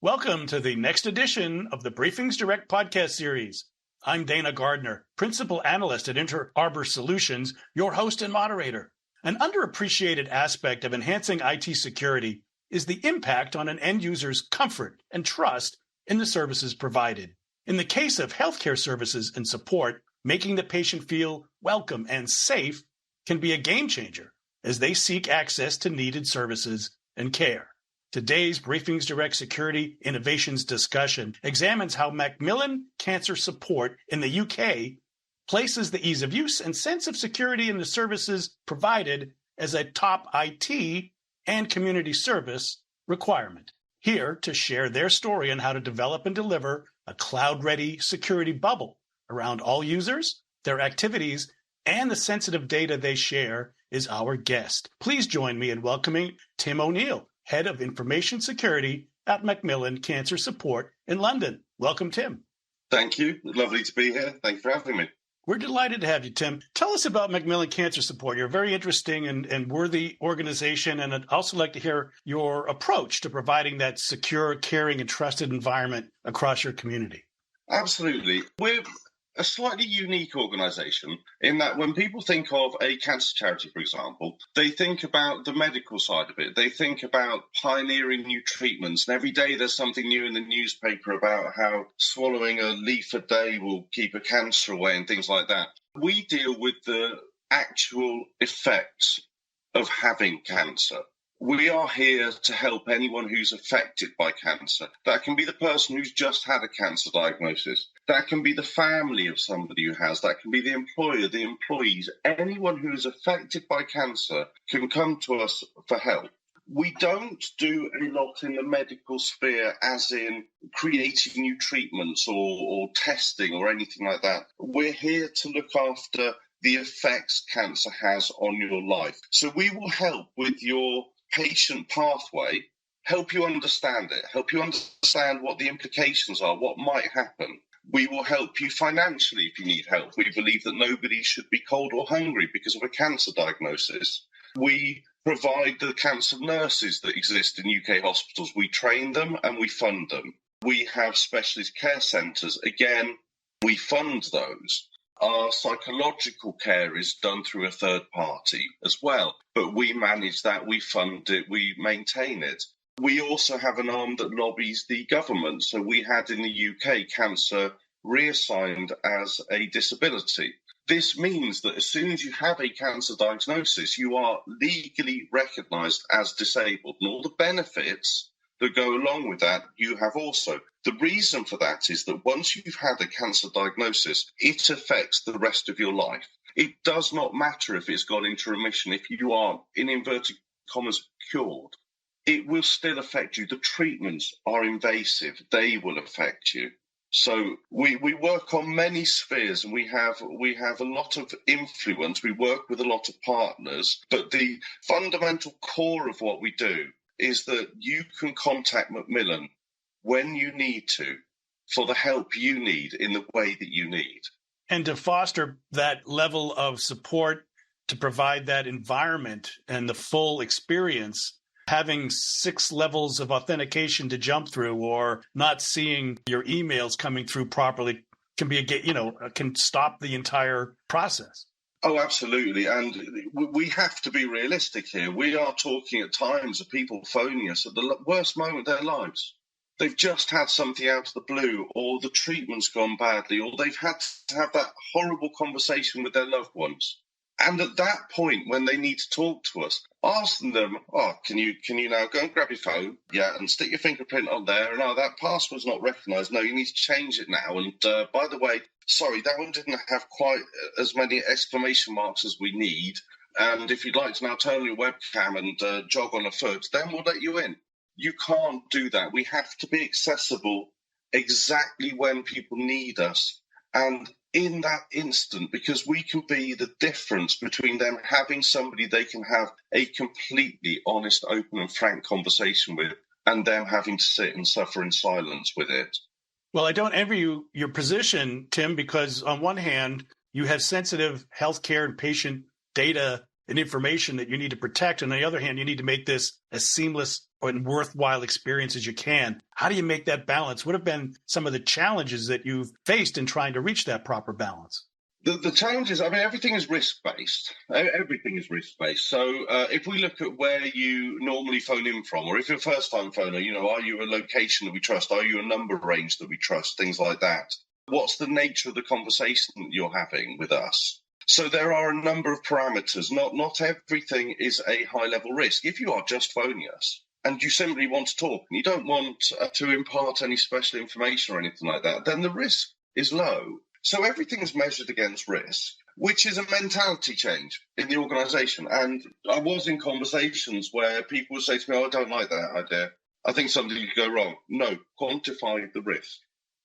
Welcome to the next edition of the Briefings Direct podcast series. I'm Dana Gardner, Principal Analyst at Inter Arbor Solutions, your host and moderator. An underappreciated aspect of enhancing IT security is the impact on an end user's comfort and trust in the services provided. In the case of healthcare services and support, making the patient feel welcome and safe can be a game changer as they seek access to needed services and care. Today's Briefings Direct Security Innovations discussion examines how Macmillan Cancer Support in the UK places the ease of use and sense of security in the services provided as a top IT and community service requirement. Here to share their story on how to develop and deliver a cloud-ready security bubble around all users, their activities, and the sensitive data they share is our guest. Please join me in welcoming Tim O'Neill, Head of Information Security at Macmillan Cancer Support in London. Welcome, Tim. Thank you. Lovely to be here. Thank you for having me. We're delighted to have you, Tim. Tell us about Macmillan Cancer Support. You're a very interesting and worthy organization, and I'd also like to hear your approach to providing that secure, caring, and trusted environment across your community. Absolutely. We're a slightly unique organisation in that when people think of a cancer charity, for example, they think about the medical side of it. They think about pioneering new treatments. And every day there's something new in the newspaper about how swallowing a leaf a day will keep a cancer away and things like that. We deal with the actual effects of having cancer. We are here to help anyone who's affected by cancer. That can be the person who's just had a cancer diagnosis. That can be the family of somebody who has. That can be the employer, the employees. Anyone who is affected by cancer can come to us for help. We don't do a lot in the medical sphere, as in creating new treatments or testing or anything like that. We're here to look after the effects cancer has on your life. So we will help with your patient pathway, help you understand it, help you understand what the implications are, what might happen. We will help you financially if you need help. We believe that nobody should be cold or hungry because of a cancer diagnosis. We provide the cancer nurses that exist in UK hospitals. We train them and we fund them. We have specialist care centres. Again, we fund those. Our psychological care is done through a third party as well, but we manage that, we fund it, we maintain it. We also have an arm that lobbies the government. So we had in the UK cancer reassigned as a disability. This means that as soon as you have a cancer diagnosis, you are legally recognised as disabled, and all the benefits that go along with that, you have also. The reason for that is that once you've had a cancer diagnosis, it affects the rest of your life. It does not matter if it's gone into remission, if you are, in inverted commas, cured. It will still affect you. The treatments are invasive. They will affect you. So we work on many spheres, and we have a lot of influence. We work with a lot of partners, but the fundamental core of what we do is that you can contact Macmillan when you need to for the help you need in the way that you need. And to foster that level of support, to provide that environment and the full experience, having 6 levels of authentication to jump through or not seeing your emails coming through properly can stop the entire process. Oh, absolutely. And we have to be realistic here. We are talking at times of people phoning us at the worst moment of their lives. They've just had something out of the blue, or the treatment's gone badly, or they've had to have that horrible conversation with their loved ones. And at that point, when they need to talk to us, ask them, can you now go and grab your phone, and stick your fingerprint on there, and that password's not recognised. No, you need to change it now. And by the way, sorry, that one didn't have quite as many exclamation marks as we need. And if you'd like to now turn on your webcam and jog on a foot, then we'll let you in. You can't do that. We have to be accessible exactly when people need us. And in that instant, because we can be the difference between them having somebody they can have a completely honest, open and frank conversation with, and them having to sit and suffer in silence with it. Well, I don't envy you your position, Tim, because on one hand, you have sensitive healthcare and patient data and information that you need to protect. And on the other hand, you need to make this as seamless and worthwhile experience as you can. How do you make that balance? What have been some of the challenges that you've faced in trying to reach that proper balance? The challenge is, everything is risk-based. Everything is risk-based. So if we look at where you normally phone in from, or if you're a first-time phoner, are you a location that we trust? Are you a number range that we trust? Things like that. What's the nature of the conversation that you're having with us? So there are a number of parameters. Not everything is a high-level risk. If you are just phoning us and you simply want to talk and you don't want to impart any special information or anything like that, then the risk is low. So everything is measured against risk, which is a mentality change in the organisation. And I was in conversations where people would say to me, I don't like that idea. I think something could go wrong. No, quantify the risk.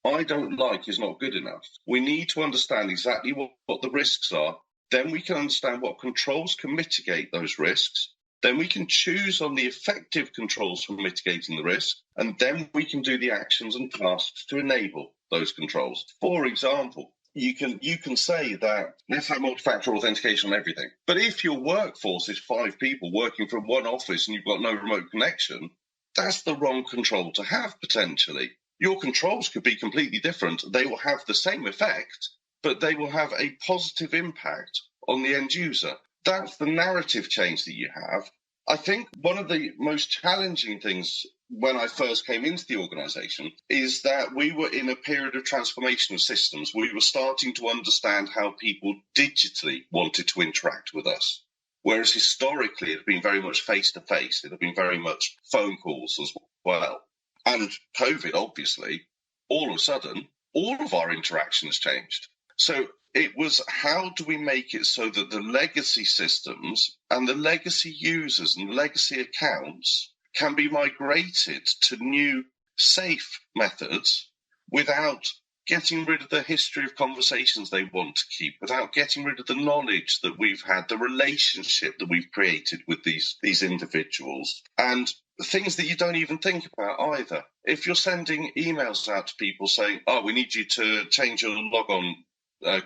I don't like is not good enough. We need to understand exactly what the risks are. Then we can understand what controls can mitigate those risks. Then we can choose on the effective controls for mitigating the risk. And then we can do the actions and tasks to enable those controls. For example, you can say that let's have multi-factor authentication on everything. But if your workforce is 5 people working from one office and you've got no remote connection, that's the wrong control to have potentially. Your controls could be completely different. They will have the same effect, but they will have a positive impact on the end user. That's the narrative change that you have. I think one of the most challenging things when I first came into the organisation is that we were in a period of transformation of systems. We were starting to understand how people digitally wanted to interact with us, whereas historically it had been very much face-to-face. It had been very much phone calls as well. And COVID, obviously, all of a sudden, all of our interactions changed. So it was, how do we make it so that the legacy systems and the legacy users and legacy accounts can be migrated to new safe methods without getting rid of the history of conversations they want to keep, without getting rid of the knowledge that we've had, the relationship that we've created with these individuals, and things that you don't even think about either. If you're sending emails out to people saying, we need you to change your logon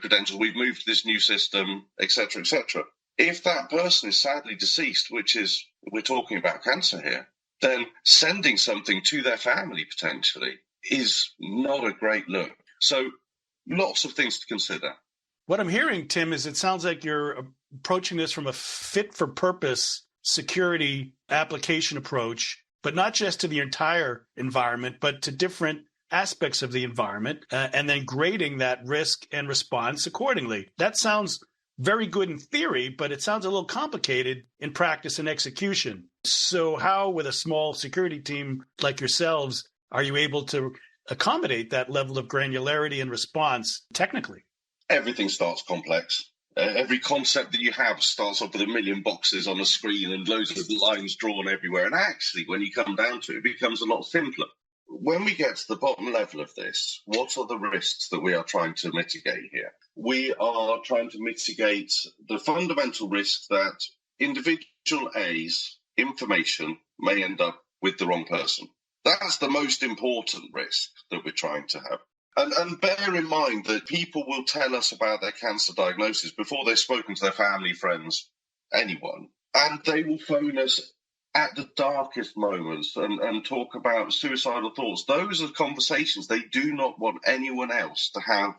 credentials, we've moved to this new system, etc., etc. If that person is sadly deceased, which is, we're talking about cancer here, then sending something to their family potentially is not a great look. So lots of things to consider. What I'm hearing, Tim, is it sounds like you're approaching this from a fit-for-purpose security application approach, but not just to the entire environment, but to different aspects of the environment, and then grading that risk and response accordingly. That sounds very good in theory, but it sounds a little complicated in practice and execution. So how, with a small security team like yourselves, are you able to accommodate that level of granularity and response technically? Everything starts complex. Every concept that you have starts off with a million boxes on a screen and loads of lines drawn everywhere. And actually, when you come down to it, it becomes a lot simpler. When we get to the bottom level of this, what are the risks that we are trying to mitigate here? We are trying to mitigate the fundamental risk that individual A's information may end up with the wrong person. That's the most important risk that we're trying to have. And bear in mind that people will tell us about their cancer diagnosis before they've spoken to their family, friends, anyone. And they will phone us at the darkest moments and talk about suicidal thoughts. Those are conversations they do not want anyone else to have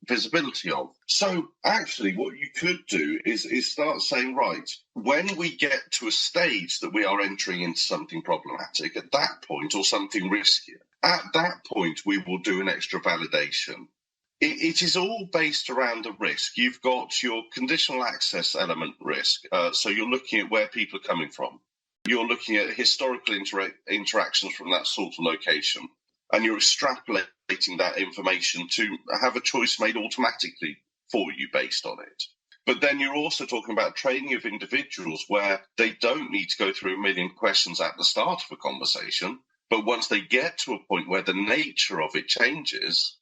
visibility of. So actually what you could do is start saying, right, when we get to a stage that we are entering into something problematic at that point, or something riskier, at that point we will do an extra validation. It is all based around the risk. You've got your conditional access element risk. So you're looking at where people are coming from. You're looking at historical interactions from that sort of location. And you're extrapolating that information to have a choice made automatically for you based on it. But then you're also talking about training of individuals where they don't need to go through a million questions at the start of a conversation. But once they get to a point where the nature of it changes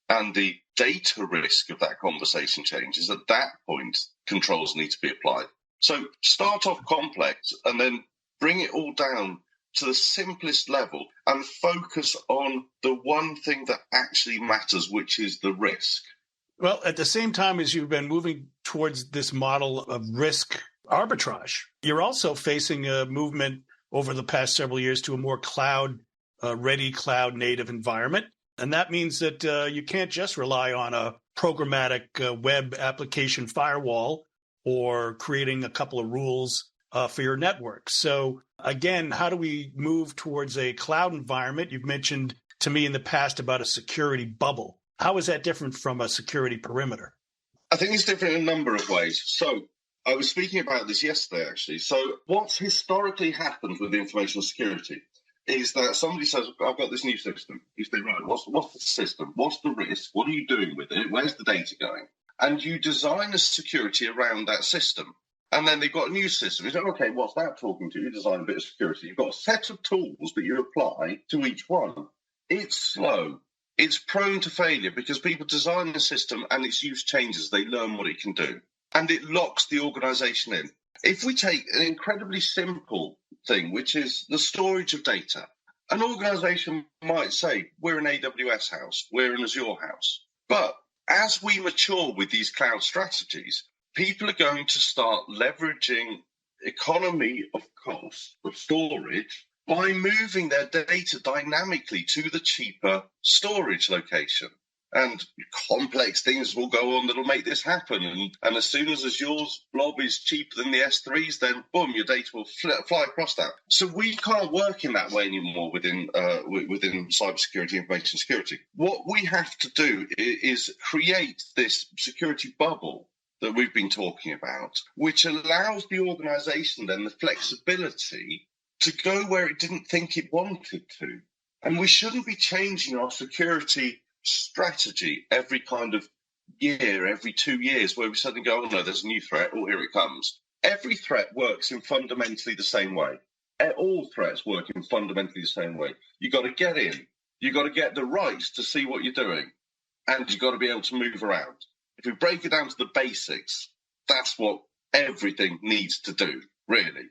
and the data risk of that conversation changes, at that point, controls need to be applied. So start off complex and then bring it all down to the simplest level and focus on the one thing that actually matters, which is the risk. Well, at the same time as you've been moving towards this model of risk arbitrage. You're also facing a movement over the past several years to a more cloud-ready, cloud-native environment. And that means that you can't just rely on a programmatic web application firewall or creating a couple of rules for your network. So again, how do we move towards a cloud environment? You've mentioned to me in the past about a security bubble. How is that different from a security perimeter? I think it's different in a number of ways. So I was speaking about this yesterday, actually. So what's historically happened with information security is that somebody says, I've got this new system. You say, right, what's the system? What's the risk? What are you doing with it? Where's the data going? And you design a security around that system. And then they've got a new system. You say, okay, what's that talking to? You design a bit of security. You've got a set of tools that you apply to each one. It's slow. It's prone to failure because people design the system and its use changes. They learn what it can do. And it locks the organization in. If we take an incredibly simple thing, which is the storage of data, an organization might say, we're an AWS house, we're an Azure house. But as we mature with these cloud strategies, people are going to start leveraging economy of cost of storage by moving their data dynamically to the cheaper storage location. And complex things will go on that'll make this happen. And as soon as Azure's blob is cheaper than the S3s, then boom, your data will fly across that. So we can't work in that way anymore within cybersecurity, information security. What we have to do is create this security bubble that we've been talking about, which allows the organization then the flexibility to go where it didn't think it wanted to. And we shouldn't be changing our security strategy every kind of year, every 2 years, where we suddenly go, oh no, there's a new threat, oh, here it comes. Every threat works in fundamentally the same way. All threats work in fundamentally the same way. You've got to get in. You've got to get the rights to see what you're doing. And you've got to be able to move around. If we break it down to the basics, that's what everything needs to do, really.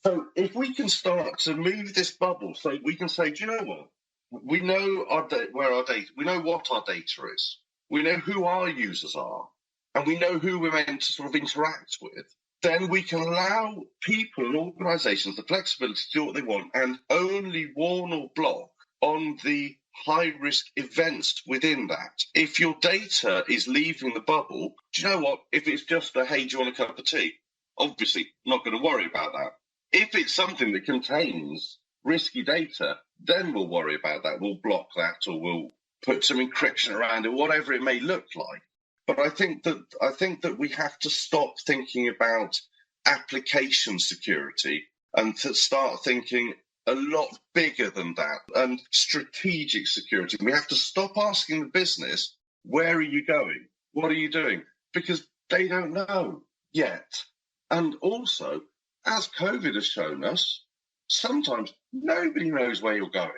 So if we can start to move this bubble, so we can say, do you know what? We know where our data, we know what our data is. We know who our users are, and we know who we're meant to sort of interact with. Then we can allow people and organizations the flexibility to do what they want and only warn or block on the high-risk events within that. If your data is leaving the bubble, do you know what? If it's just a, hey, do you want a cup of tea? Obviously, not going to worry about that. If it's something that contains risky data, then we'll worry about that. We'll block that, or we'll put some encryption around it, whatever it may look like. But I think that we have to stop thinking about application security and to start thinking a lot bigger than that, and strategic security. We have to stop asking the business, where are you going? What are you doing? Because they don't know yet. And also, as COVID has shown us, sometimes nobody knows where you're going.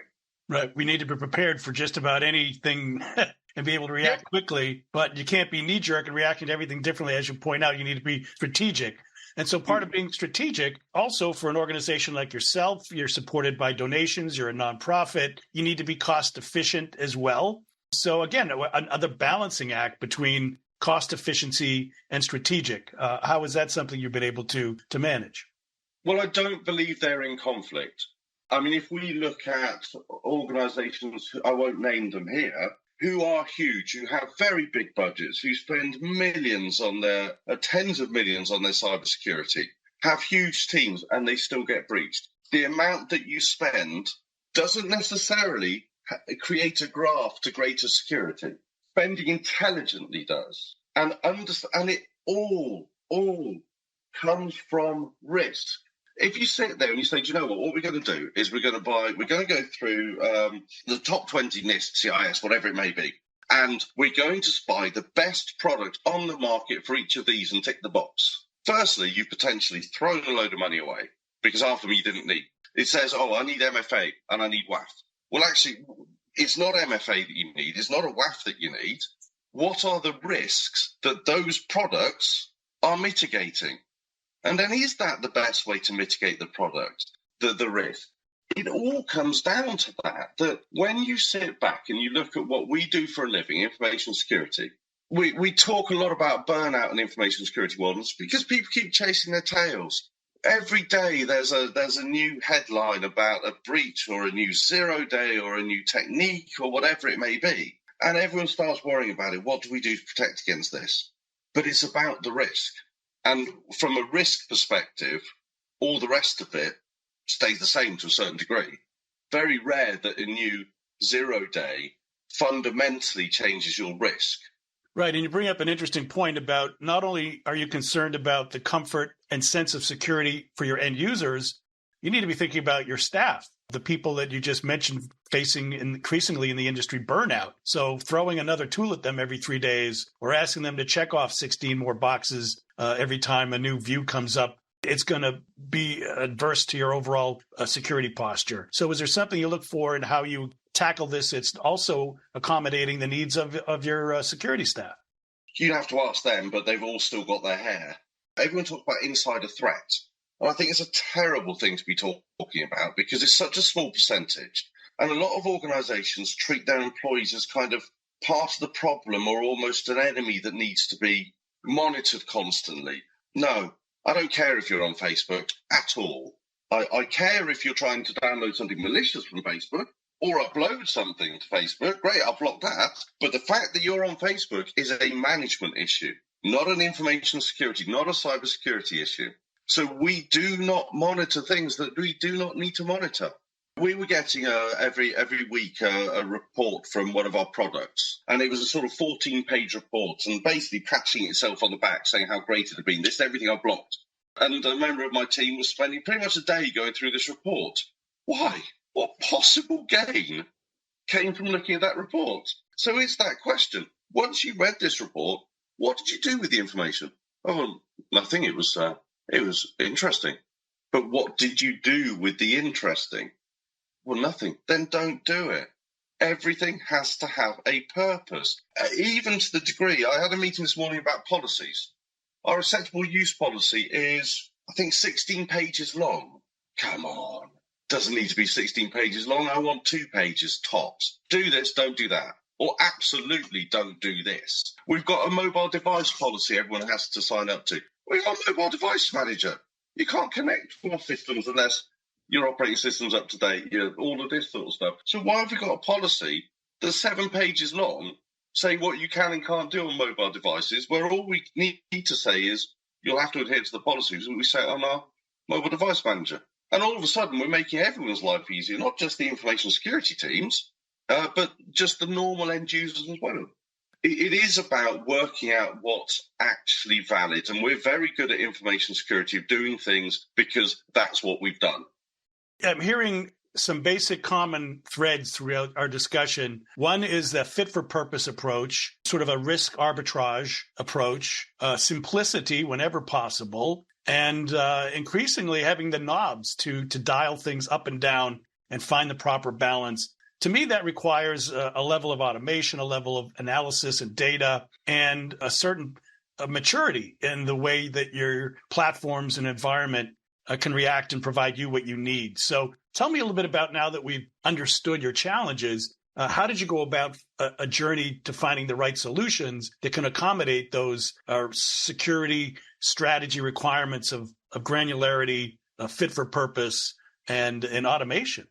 Right. We need to be prepared for just about anything and be able to react quickly, but you can't be knee-jerk and reacting to everything differently. As you point out, you need to be strategic. And so part of being strategic, also for an organization like yourself, you're supported by donations, you're a nonprofit, you need to be cost efficient as well. So again, another balancing act between cost efficiency and strategic. How is that something you've been able to manage? Well, I don't believe they're in conflict. I mean, if we look at organizations, I won't name them here, who are huge, who have very big budgets, who spend millions on their, tens of millions on their cybersecurity, have huge teams, and they still get breached. The amount that you spend doesn't necessarily create a graph to greater security. Spending intelligently does. And it all comes from risk. If you sit there and you say, do you know what we're going to do is we're going to go through the top 20 NIST, CIS, whatever it may be, and we're going to spy the best product on the market for each of these and tick the box. Firstly, you've potentially thrown a load of money away because half of them you didn't need. It says, oh, I need MFA and I need WAF. Well, actually, it's not MFA that you need. It's not a WAF that you need. What are the risks that those products are mitigating? And then is that the best way to mitigate the product, the risk? It all comes down to that when you sit back and you look at what we do for a living, information security, We talk a lot about burnout in information security world, and it's because people keep chasing their tails. Every day there's a new headline about a breach or a new 0 day or a new technique or whatever it may be. And everyone starts worrying about it. What do we do to protect against this? But it's about the risk. And from a risk perspective, all the rest of it stays the same to a certain degree. Very rare that a new 0 day fundamentally changes your risk. Right. And you bring up an interesting point about not only are you concerned about the comfort and sense of security for your end users, you need to be thinking about your staff, the people that you just mentioned facing increasingly in the industry burnout. So throwing another tool at them every 3 days or asking them to check off 16 more boxes every time a new view comes up, it's going to be adverse to your overall security posture. So is there something you look for in how you tackle this? It's also accommodating the needs of your security staff. You'd have to ask them, but they've all still got their hair. Everyone talks about insider threat. And I think it's a terrible thing to be talking about because it's such a small percentage. And a lot of organizations treat their employees as kind of part of the problem or almost an enemy that needs to be monitored constantly. No, I don't care if you're on Facebook at all. I care if you're trying to download something malicious from Facebook or upload something to Facebook. Great, I'll block that. But the fact that you're on Facebook is a management issue, not an information security, not a cybersecurity issue. So we do not monitor things that we do not need to monitor. We were getting every week a report from one of our products, and it was a sort of 14-page report and basically patching itself on the back saying how great it had been. This is everything I blocked. And a member of my team was spending pretty much a day going through this report. Why? What possible gain came from looking at that report? So it's that question. Once you read this report, what did you do with the information? Oh, nothing. It was interesting. But what did you do with the interesting? Well, nothing. Then don't do it. Everything has to have a purpose. Even to the degree, I had a meeting this morning about policies. Our acceptable use policy is, I think, 16 pages long. Come on. Doesn't need to be 16 pages long. I want 2 pages tops. Do this, don't do that. Or absolutely don't do this. We've got a mobile device policy everyone has to sign up to. We've got a mobile device manager. You can't connect 4 systems unless your operating system's up to date, all of this sort of stuff. So why have we got a policy that's 7 pages long saying what you can and can't do on mobile devices, where all we need to say is you'll have to adhere to the policies and we say it on our mobile device manager. And all of a sudden, we're making everyone's life easier, not just the information security teams, but just the normal end users as well. It is about working out what's actually valid. And we're very good at information security of doing things because that's what we've done. I'm hearing some basic common threads throughout our discussion. One is the fit-for-purpose approach, sort of a risk arbitrage approach, simplicity whenever possible, and increasingly having the knobs to dial things up and down and find the proper balance. To me, that requires a level of automation, a level of analysis and data, and a certain maturity in the way that your platforms and environment can react and provide you what you need. So tell me a little bit about, now that we've understood your challenges, how did you go about a journey to finding the right solutions that can accommodate those security strategy requirements of granularity, fit for purpose, and automation?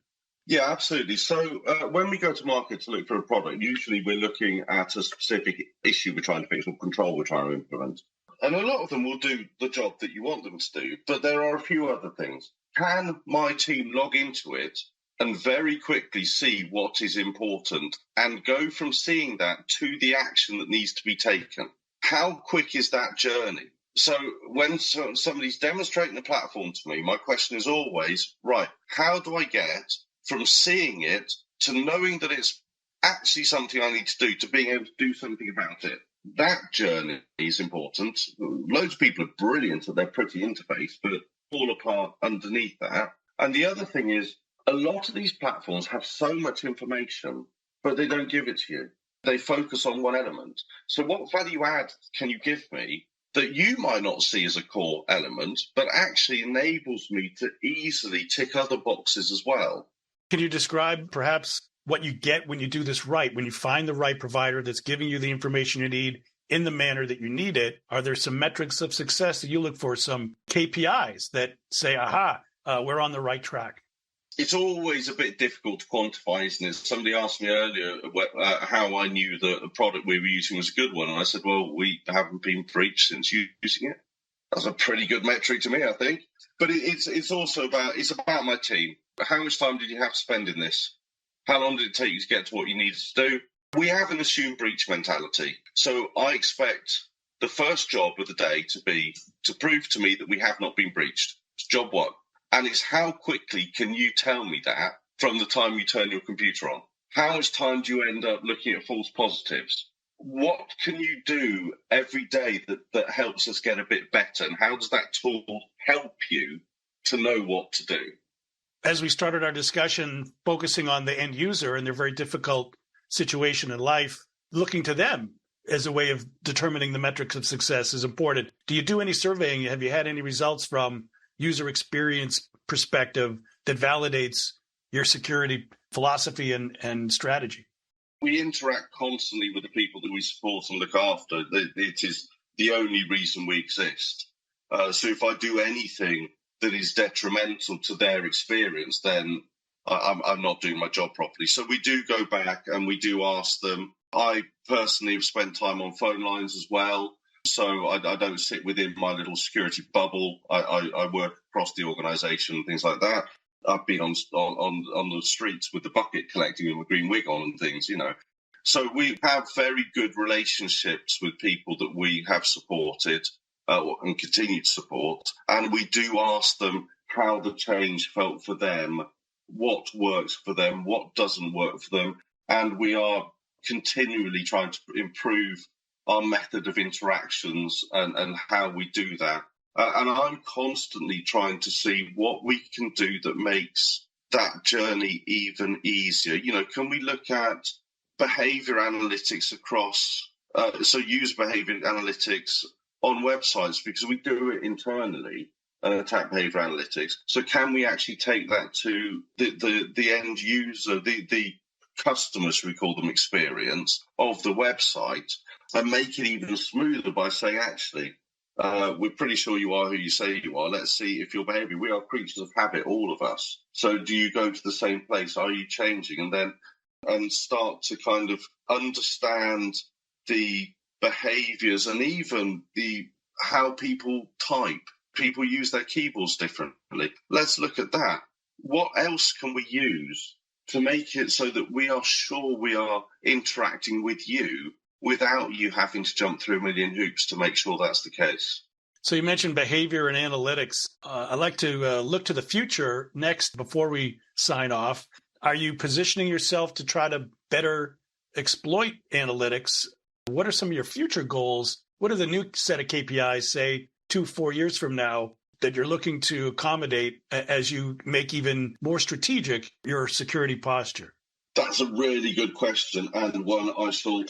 Yeah, absolutely. So when we go to market to look for a product, usually we're looking at a specific issue we're trying to fix or control we're trying to implement. And a lot of them will do the job that you want them to do, but there are a few other things. Can my team log into it and very quickly see what is important and go from seeing that to the action that needs to be taken? How quick is that journey? So when somebody's demonstrating the platform to me, my question is always, right, how do I get from seeing it to knowing that it's actually something I need to do, to being able to do something about it? That journey is important. Loads of people are brilliant at their pretty interface, but fall apart underneath that. And the other thing is, a lot of these platforms have so much information, but they don't give it to you. They focus on one element. So what value add can you give me that you might not see as a core element, but actually enables me to easily tick other boxes as well? Can you describe perhaps what you get when you do this right, when you find the right provider that's giving you the information you need in the manner that you need it? Are there some metrics of success that you look for, some KPIs that say, aha, we're on the right track? It's always a bit difficult to quantify, isn't it? Somebody asked me earlier how I knew that the product we were using was a good one. And I said, well, we haven't been breached since using it. That's a pretty good metric to me, I think. But it's also about my team. How much time did you have to spend in this? How long did it take you to get to what you needed to do? We have an assumed breach mentality. So I expect the first job of the day to be to prove to me that we have not been breached. It's job one. And it's how quickly can you tell me that from the time you turn your computer on? How much time do you end up looking at false positives? What can you do every day that helps us get a bit better? And how does that tool help you to know what to do? As we started our discussion, focusing on the end user and their very difficult situation in life, looking to them as a way of determining the metrics of success is important. Do you do any surveying? Have you had any results from user experience perspective that validates your security philosophy and strategy? We interact constantly with the people that we support and look after. It is the only reason we exist. So if I do anything that is detrimental to their experience, then I'm not doing my job properly. So we do go back and we do ask them. I personally have spent time on phone lines as well. So I don't sit within my little security bubble. I work across the organisation and things like that. I've been on the streets with the bucket collecting and the green wig on and things, you know. So we have very good relationships with people that we have supported and continue to support. And we do ask them how the change felt for them, what works for them, what doesn't work for them. And we are continually trying to improve our method of interactions and how we do that. And I'm constantly trying to see what we can do that makes that journey even easier. You know, can we look at behavior analytics across, so user behavior analytics on websites, because we do it internally, attack behavior analytics. So can we actually take that to the end user, the customer, should we call them, experience of the website, and make it even smoother by saying, actually, we're pretty sure you are who you say you are. Let's see if your behavior, we are creatures of habit, all of us. So do you go to the same place? Are you changing? And start to kind of understand the behaviors and even how people type. People use their keyboards differently. Let's look at that. What else can we use to make it so that we are sure we are interacting with you without you having to jump through a million hoops to make sure that's the case? So you mentioned behavior and analytics. I'd like to look to the future next before we sign off. Are you positioning yourself to try to better exploit analytics? What are some of your future goals? What are the new set of KPIs, say, 2-4 years from now, that you're looking to accommodate as you make even more strategic your security posture? That's a really good question, and one I shall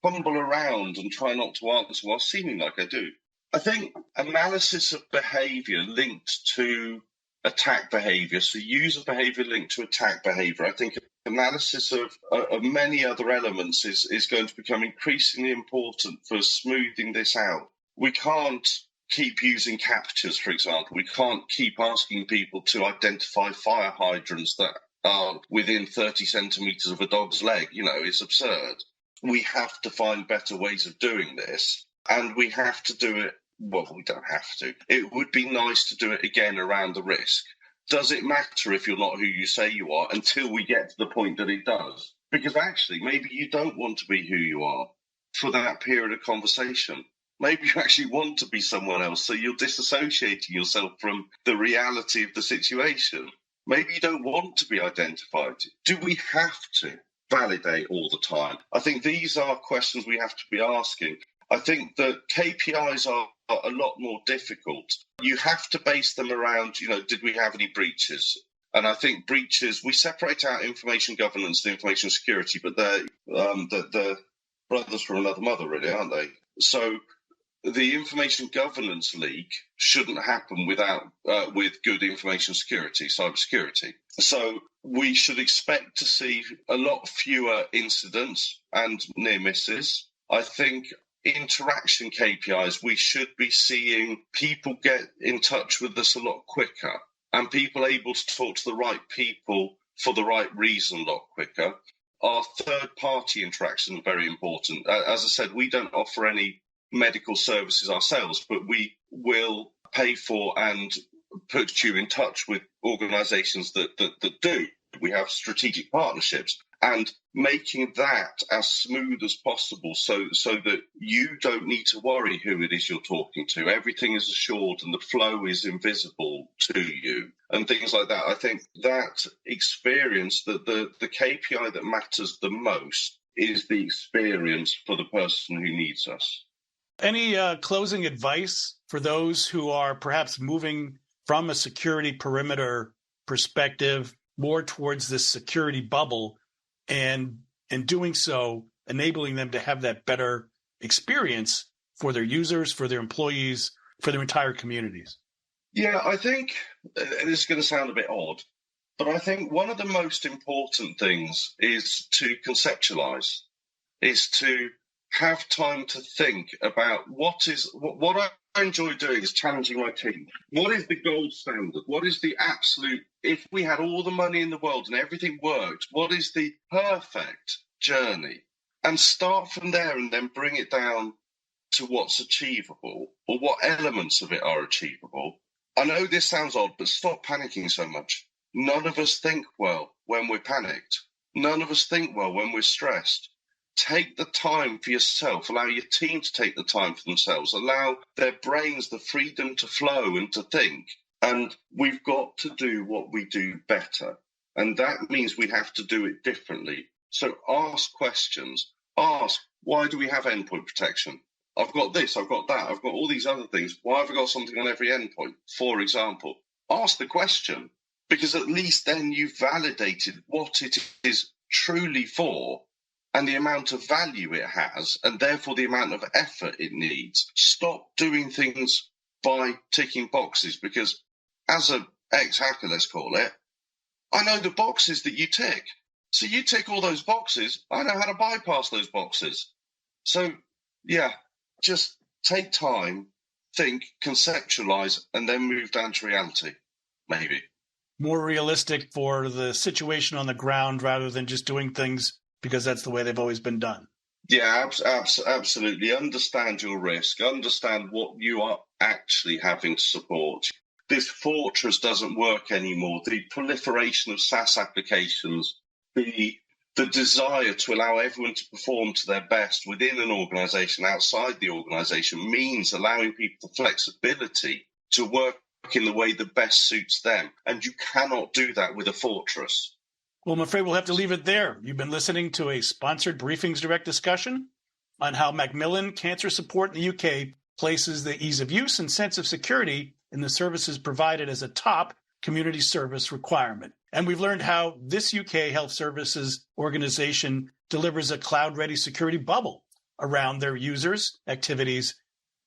fumble around and try not to answer while seeming like I do. I think analysis of behavior linked to attack behavior, so user behavior linked to attack behavior. I think analysis of many other elements is going to become increasingly important for smoothing this out. We can't keep using captures, for example. We can't keep asking people to identify fire hydrants that are within 30 centimetres of a dog's leg. You know, it's absurd. We have to find better ways of doing this, and we have to do it. Well, we don't have to. It would be nice to do it again around the risk. Does it matter if you're not who you say you are until we get to the point that it does? Because actually, maybe you don't want to be who you are for that period of conversation. Maybe you actually want to be someone else, so you're disassociating yourself from the reality of the situation. Maybe you don't want to be identified. Do we have to validate all the time? I think these are questions we have to be asking. I think that KPIs are a lot more difficult. You have to base them around, you know, did we have any breaches? And I think breaches, we separate out information governance and information security, but they're brothers from another mother, really, aren't they? So the information governance leak shouldn't happen with good information security, cybersecurity. So we should expect to see a lot fewer incidents and near misses. I think interaction KPIs, we should be seeing people get in touch with us a lot quicker and people able to talk to the right people for the right reason a lot quicker. Our third-party interaction is very important. As I said, we don't offer any medical services ourselves, but we will pay for and put you in touch with organisations that do. We have strategic partnerships, and making that as smooth as possible so that you don't need to worry who it is you're talking to. Everything is assured and the flow is invisible to you and things like that. I think that experience, that the KPI that matters the most is the experience for the person who needs us. Any closing advice for those who are perhaps moving from a security perimeter perspective more towards this security bubble, and in doing so, enabling them to have that better experience for their users, for their employees, for their entire communities? Yeah, I think this is going to sound a bit odd, but I think one of the most important things is to conceptualize, is to have time to think about what I enjoy doing is challenging my team. What is the gold standard? What is the absolute, if we had all the money in the world and everything worked, what is the perfect journey? And start from there and then bring it down to what's achievable or what elements of it are achievable. I know this sounds odd, but stop panicking so much. None of us think well when we're panicked. None of us think well when we're stressed. Take the time for yourself. Allow your team to take the time for themselves. Allow their brains the freedom to flow and to think. And we've got to do what we do better. And that means we have to do it differently. So ask questions. Ask, why do we have endpoint protection? I've got this, I've got that, I've got all these other things. Why have I got something on every endpoint, for example? Ask the question, because at least then you've validated what it is truly for and the amount of value it has, and therefore the amount of effort it needs. Stop doing things by ticking boxes, because as an ex-hacker, let's call it, I know the boxes that you tick. So you tick all those boxes, I know how to bypass those boxes. So, yeah, just take time, think, conceptualize, and then move down to reality, maybe. More realistic for the situation on the ground rather than just doing things because that's the way they've always been done. Yeah, absolutely. Understand your risk. Understand what you are actually having to support. This fortress doesn't work anymore. The proliferation of SaaS applications, the desire to allow everyone to perform to their best within an organization, outside the organization, means allowing people the flexibility to work in the way that best suits them. And you cannot do that with a fortress. Well, I'm afraid we'll have to leave it there. You've been listening to a sponsored Briefings Direct discussion on how Macmillan Cancer Support in the UK places the ease of use and sense of security in the services provided as a top community service requirement. And we've learned how this UK health services organization delivers a cloud-ready security bubble around their users, activities,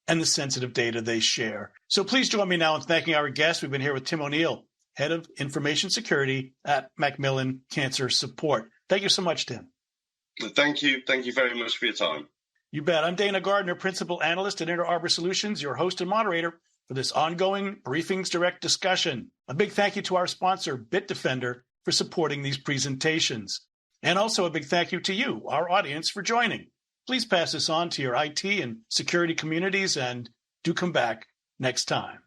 and the sensitive data they share. So please join me now in thanking our guests. We've been here with Tim O'Neill, Head of Information Security at Macmillan Cancer Support. Thank you so much, Tim. Thank you. Thank you very much for your time. You bet. I'm Dana Gardner, Principal Analyst at Inter Arbor Solutions, your host and moderator for this ongoing Briefings Direct discussion. A big thank you to our sponsor, Bitdefender, for supporting these presentations. And also a big thank you to you, our audience, for joining. Please pass this on to your IT and security communities, and do come back next time.